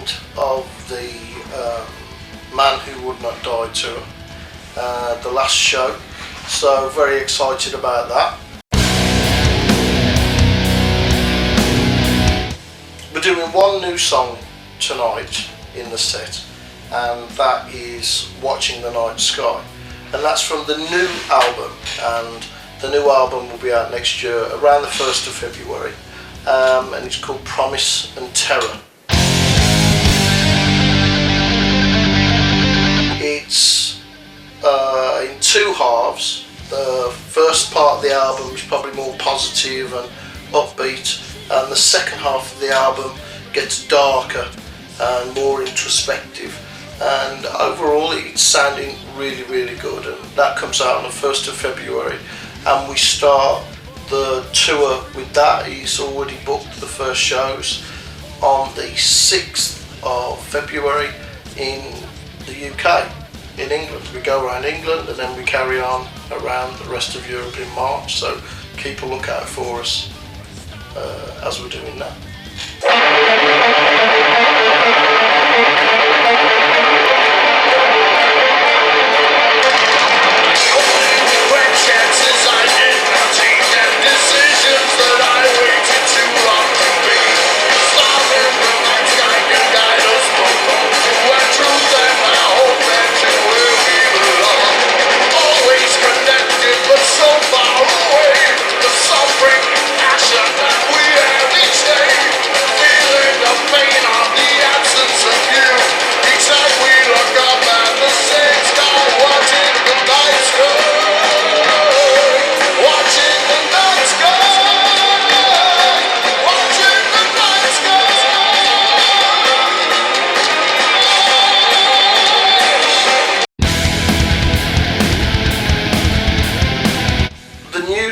end of the Man Who Would Not Die tour, the last show, so very excited about that. We're doing one new song tonight in the set, and that is Watching the Night Sky, and that's from the new album, and the new album will be out next year around the 1st of February, and it's called Promise and Terror. It's in two halves. The first part of the album is probably more positive and upbeat, and the second half of the album gets darker and more introspective, and overall it's sounding really, really good, and that comes out on the 1st of February, and we start the tour with that. He's already booked the first shows on the 6th of February in the UK, in England. We go around England and then we carry on around the rest of Europe in March, so keep a lookout for us as we're doing that.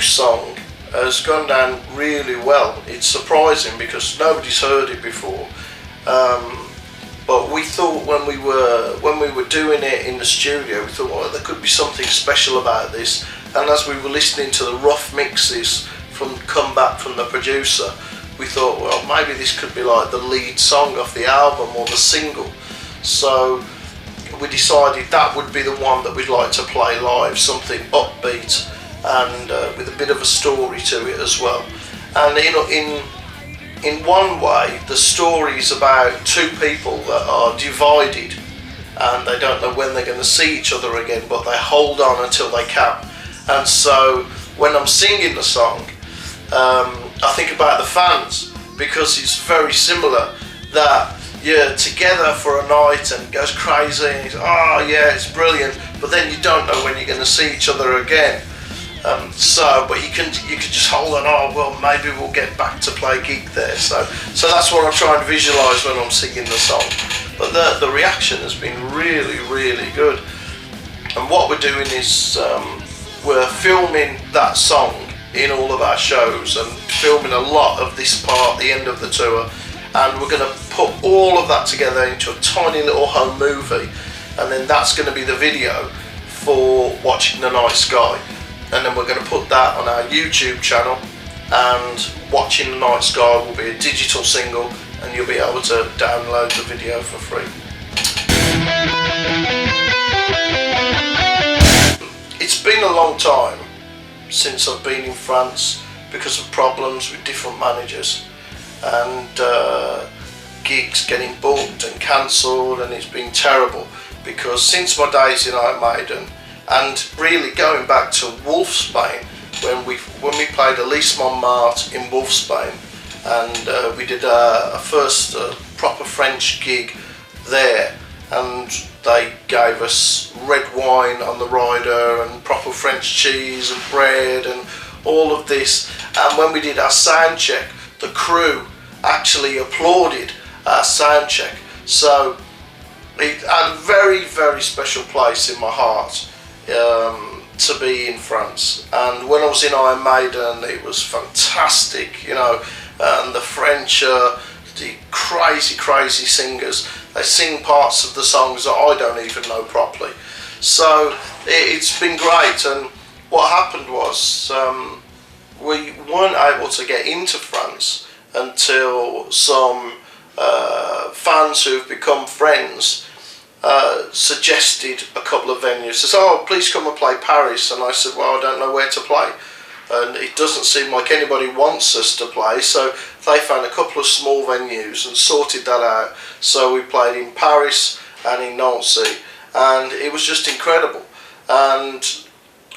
Song has gone down really well. It's surprising because nobody's heard it before, but we thought when we were doing it in the studio, we thought, well, there could be something special about this, and as we were listening to the rough mixes come back from the producer, we thought, well, maybe this could be like the lead song of the album or the single, so we decided that would be the one that we'd like to play live, something upbeat and with a bit of a story to it as well. And in one way, the story is about two people that are divided and they don't know when they're going to see each other again, but they hold on until they can. And so when I'm singing the song, I think about the fans, because it's very similar, that you're together for a night and it goes crazy and it's, oh yeah, it's brilliant, but then you don't know when you're going to see each other again. But you can just hold on, oh well, maybe we'll get back to play a gig there, so that's what I'm trying to visualise when I'm singing the song. But the reaction has been really, really good, and what we're doing is we're filming that song in all of our shows and filming a lot of this part, the end of the tour, and we're going to put all of that together into a tiny little home movie, and then that's going to be the video for Watching the Night Sky. And then we're going to put that on our YouTube channel, and Watching the Night Sky will be a digital single, and you'll be able to download the video for free. It's been a long time since I've been in France because of problems with different managers and gigs getting booked and cancelled, and it's been terrible because since my days in Iron Maiden, and really going back to Wolfsbane, when we played Elise Montmartre in Wolfsbane, and we did a first proper French gig there, and they gave us red wine on the rider and proper French cheese and bread and all of this, and when we did our sound check, the crew actually applauded our sound check, so it had a very, very special place in my heart to be in France. And when I was in Iron Maiden, it was fantastic, you know, and the French are the crazy singers. They sing parts of the songs that I don't even know properly, so it's been great. And what happened was we weren't able to get into France until some fans who've become friends suggested a couple of venues. Says, oh, please come and play Paris. And I said, well, I don't know where to play. And it doesn't seem like anybody wants us to play, so they found a couple of small venues and sorted that out. So we played in Paris and in Nancy, and it was just incredible. And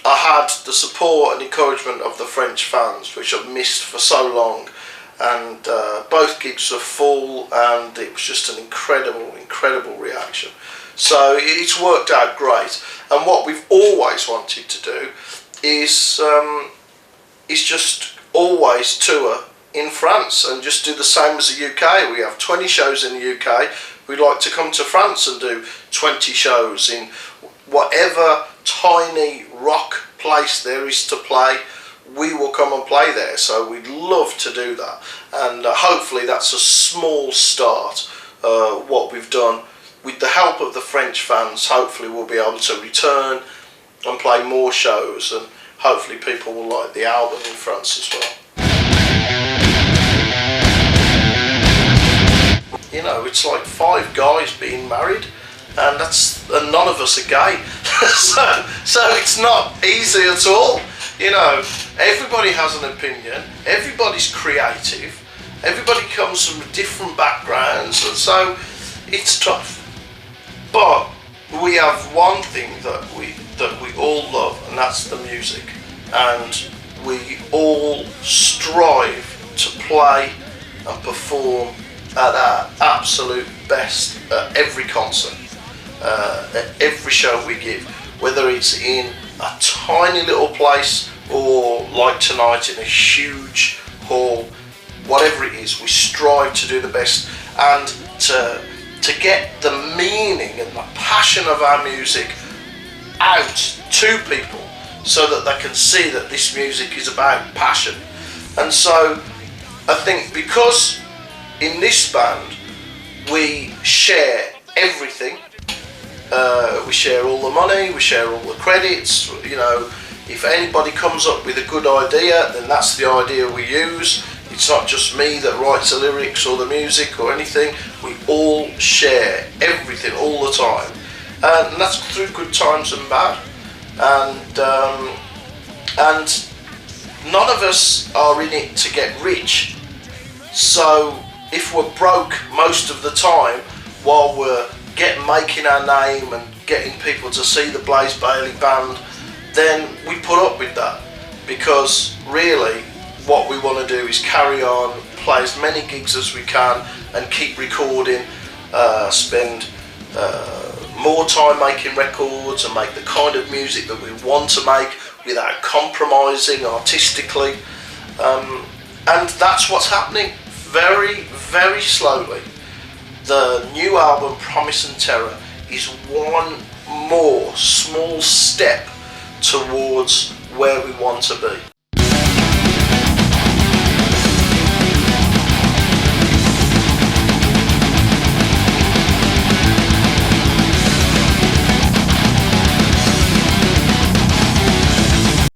I had the support and encouragement of the French fans, which I've missed for so long. And both gigs were full, and it was just an incredible reaction. So it's worked out great. And what we've always wanted to do is just always tour in France and just do the same as the UK. We have 20 shows in the UK. We'd like to come to France and do 20 shows in whatever tiny rock place there is to play. We will come and play there, so we'd love to do that. And hopefully that's a small start, what we've done. With the help of the French fans, hopefully we'll be able to return and play more shows, and hopefully people will like the album in France as well. You know, it's like 5 guys being married, and none of us are gay. so it's not easy at all. You know, everybody has an opinion, everybody's creative, everybody comes from different backgrounds, and so it's tough. But we have one thing that we all love, and that's the music. And we all strive to play and perform at our absolute best at every concert, at every show we give, whether it's in a tiny little place or like tonight in a huge hall. Whatever it is, we strive to do the best and to get the meaning and the passion of our music out to people, so that they can see that this music is about passion. And so I think because in this band we share everything, we share all the money, we share all the credits. You know, if anybody comes up with a good idea, then that's the idea we use. It's not just me that writes the lyrics or the music or anything. We all share everything all the time, and that's through good times and bad. And none of us are in it to get rich. So if we're broke most of the time while we're making our name and getting people to see the Blaze Bayley band, then we put up with that, because really what we want to do is carry on, play as many gigs as we can, and keep recording, spend more time making records and make the kind of music that we want to make without compromising artistically. And that's what's happening, very, very slowly. The new album, Promise and Terror, is one more small step towards where we want to be.